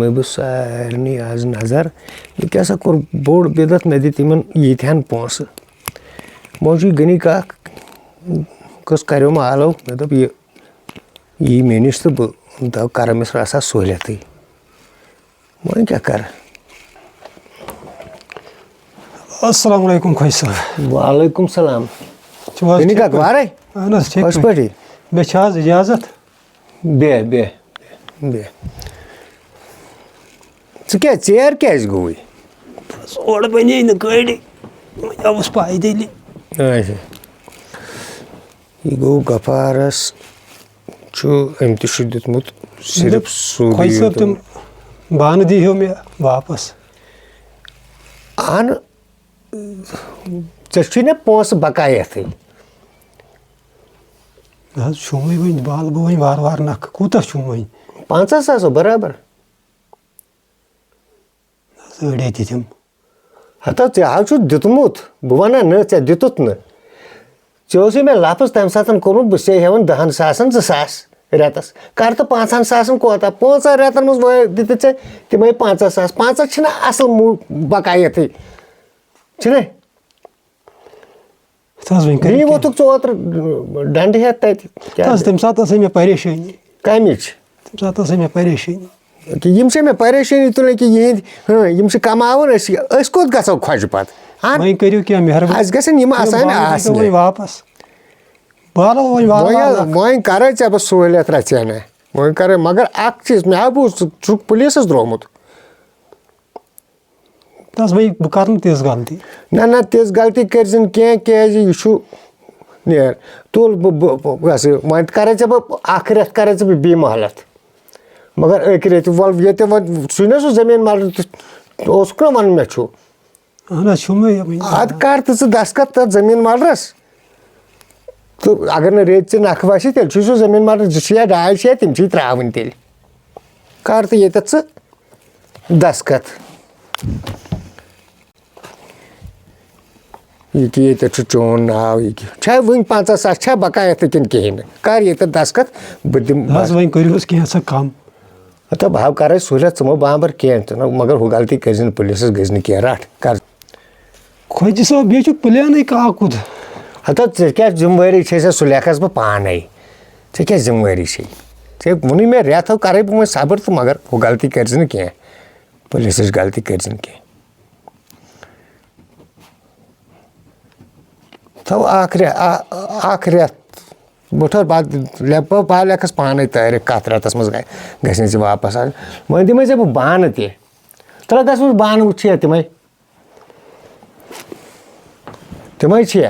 दिमे बह सारे आज नजर ये क्या सा कोर बोड़ बेदत मे दित इन यीथन पोस मौजू गनी का कस करो मालो मे दप ये मे नश तो बह दप कर अमिस रसा सहूलियत वह क्या कर। अस्सलाम वालेकुम खोई साहब। वालेकुम सलाम। गनी का वारे खुश पटी मे इजाजत बे बे बे क्या चेयर क्या गोई ओर बने न गाड़ी अवस पैदल अच्छा यह गो गफारस अम तुत सिर्फ खोई साहब तुम बान दी हो मे वापस अन ना पोस बकायत शुमे वन बाल गो वन वार वार नख कूत वन 50,000 बराबर अड़े दिम हता आज दितमुत बह वन न दितुत न मे लफज तम सात कोर्मुत बह हेवन 10,000 2,000 रेतस कर तो 5,000 कोता 5 रेतन मज दित तम 5,000 5 असल बकायत वोत चोतर डंड हेत तम सात मे परेशानी कमिच तम सात मे परेशानी कि मे परेशानी तुल कि यम कमावन कोत गो खुश पे वही करो क्या मेहरबानी गसन वापस बालो वह कर बह सहूलियत रचना वह कर मगर अख चीज मे बूझ पुलिस द्रोमुत बस वही बह कर तिज गलती ना तिज गलती कर क्या नेर तुल वह कर बह अख रेत कर बी महलत मगर अक रेत वल ये सुना सह जमीन मालिक ना वन मे अद कर तो दस्खत तथ जमीन मालरस तो अगर न रेत नख वस तेल सह जमीन मालिक 2 या 2.5 तम त्रावन तेल कर तो ये दस्खत ये चोन नाव ये वन 50,000 बकायत किन कहें कर ये दस्खत बह दिम वही करो कैसा कम तो भाव कर सहूलियत मो बाबर कह मगर हु गलती कर पुलिस गज कह रट कर खोजी साहब बे प्लान काकुद हता क्या जिम्मेवारी सह लेखस बह पाने क्या जिम्मेवारी वोन मे रेथो कर बह सबर तो मगर हु गलती कर कह पुलिस गलती कर कह थो अख रेत बुठ बाद बह लेखस पाने तारीख कत रेतस मज ग वापस वह दिमे बह बान तल गस बान छे तमें छे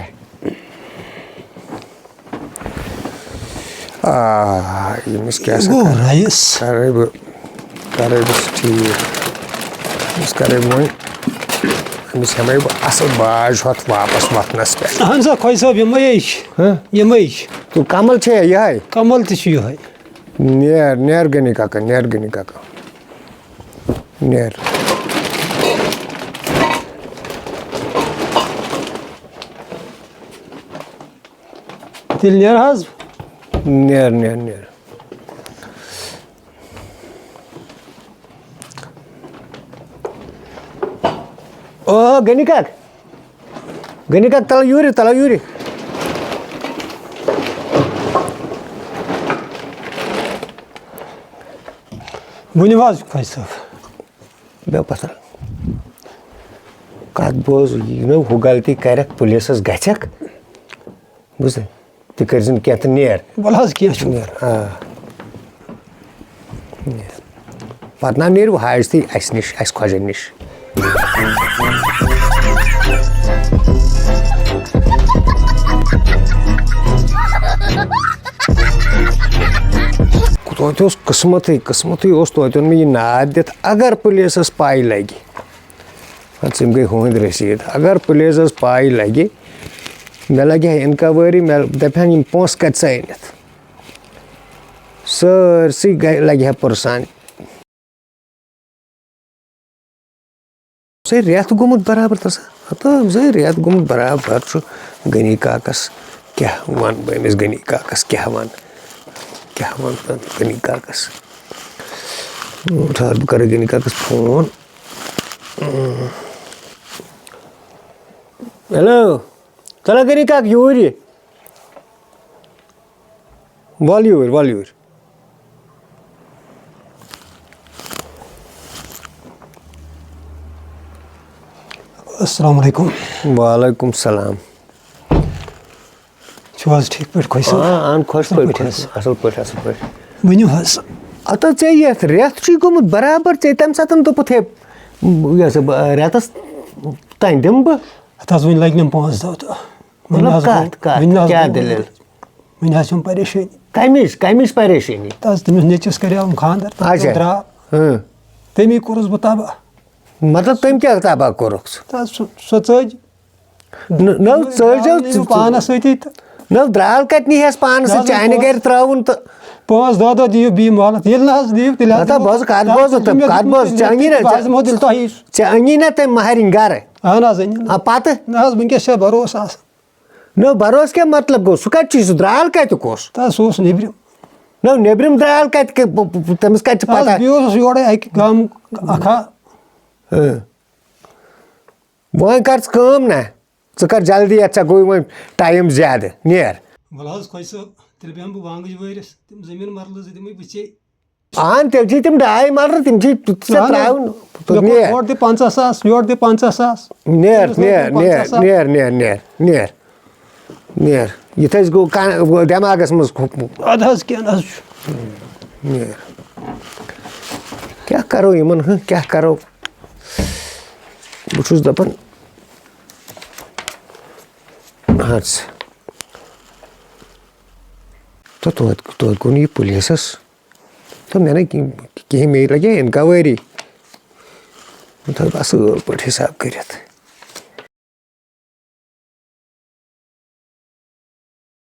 यमिस क्या कर ठीक कर वो अमिस हेमे बह असल बाज होत वापस वतनस पे अहन सा खोई साहब यम तो कमल छे यह कमल तो नेर गनी काका नेर तिल नेर ओ गनी काक तल यूरी वन खोई साहब बे पता कत बोज हु गलती कर पुलिस गक बुझ तह कर कह तो नेर वल क्या नेर पत ना नेर हाज ती नश खोजन नश तो किस्मत तो मे यह नाद दित अगर पुलिस पाई लगे हम गई हंद रसीद अगर पुलिस पाई लगे मे लगे इनक्वायरी मे दपान पोस कत अनित सरसी लगे पुरसान रेत गोमुत बराबर तस रेत गोमुत बराबर गनी काकस क्या वन बमिस गनी काकस क्या वन गनी काकस ठहर बह कर गनी काकस फोन। हेलो चला गनी काक यूर वॉल अस्सलाम वालेकुम। वालेकुम सलाम। आज ठीक पे खुश खुश पे असल पे वनो हज अत ये रेत गोमुत बराबर चे तम सात दोपुत हे रेतस तान दिम बह वन लगे 5 दह तो क्या दलील वन परेशानी कमिश परेशानी तमिस नचिस कर खानदर तमी कोरस बह तबाह मतलब तम क्या तबाह कोरख सो चज नव पानस सती नव द्राल कत नीहस पान चाने गर त्राउन तो 5 दह दियो बी मोहलत ये दियो चंगी ना तम महरिन गर पत वनकस भरोस न भरोस क्या मतलब गो सह कत चीज द्राल कत कोस सह नब्रम न नब्रम द्राल कत तमिस कत पता योर अक गाम अखा वह कर कम ना च कर जल्दी अच्छा गो वो टाइम ज्यादा नेर वल खोज सब तेल बेहम बह वांगज वरिस तम जमीन मरल दिम बचे तेल तम डाई मर तम योर दि 50,000 योर दि 50,000 नेर ये गो दिमागस मज अद क्या क्या करो इन क्या करो बहुत दपान तो गोन यह पुलिसस तो मैंने कहीं मे लगे इनक्वायरी थो असल पे हिसाब कर।